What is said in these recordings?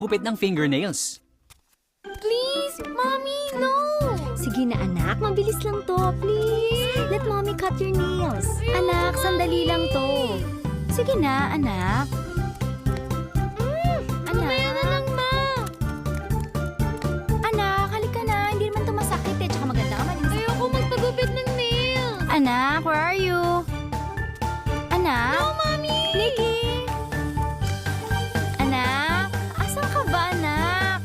gupit ng fingernails. Please, Mommy, no! Sige na anak, mabilis lang to. Please, let mommy cut your nails. Anak, sandali lang to. Sige na, anak. Mamaya na lang, Ma! Anak, halika na. Hindi naman to masakit eh. Tsaka maganda ka malinis. Ayoko magpagupit ng nails! Anak, where are you? Anak? No, Mommy! Nikki! Anak? Asan ka ba, anak?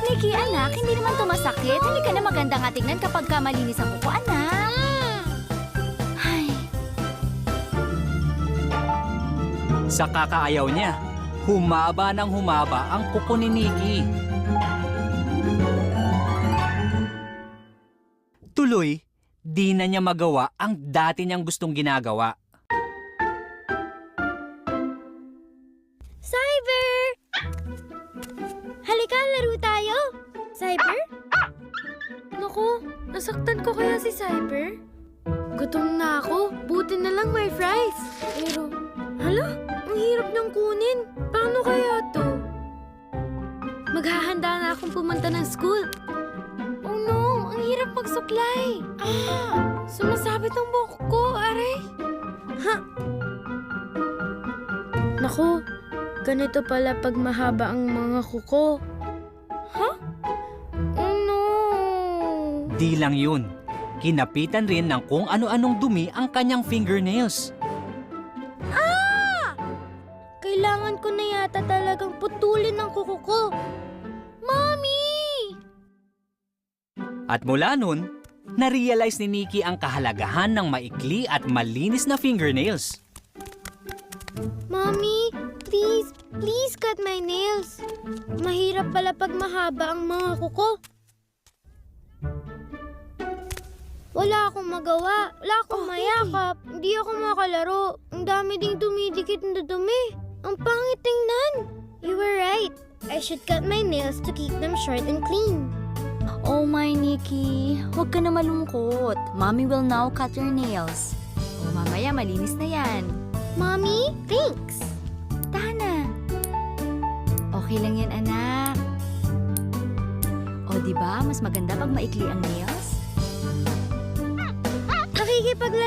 Nikki, anak, hindi naman to masakit. Hindi ka na maganda nga tignan kapag ka malinis ang kuko, anak. Ay, Sa kakaayaw niya, humaba ng humaba ang kuko ni Nikki. Tuloy, di na niya magawa ang dati niyang gustong ginagawa. Cyber! Halika, laro tayo! Cyber? Naku, nasaktan ko kaya si Cyber? Gutom na ako. Buti na lang may fries. Pero, hala, ang hirap niyang kunin. Paano kaya to? Maghahanda na akong pumunta ng school. Oh no, ang hirap magsuklay. Sumasabit ang buhok ko, aray. Ha? Naku, ganito pala pag mahaba ang mga kuko. Ha? Oh no! Di lang yun, kinapitan rin ng kung ano-anong dumi ang kanyang fingernails. Kailangan ko na yata talagang putulin ang kuko ko. Mommy! At mula nun, na-realize ni Nikki ang kahalagahan ng maikli at malinis na fingernails. Mommy, please, please cut my nails. Mahirap pala pag mahaba ang mga kuko. Wala akong magawa. Wala akong mayakap. Hindi ako makalaro. Ang dami ding dumidikit na dumi. Ang pangit tingnan. You were right. I should cut my nails to keep them short and clean. oh my Nikki, huwag ka na malungkot. Mommy will now cut your nails. O mamaya malinis na yan. Mommy, thanks. Tahan na. Okay lang yan, anak. O, di ba? Mas maganda pag maikli ang nails? Nakikipaglaro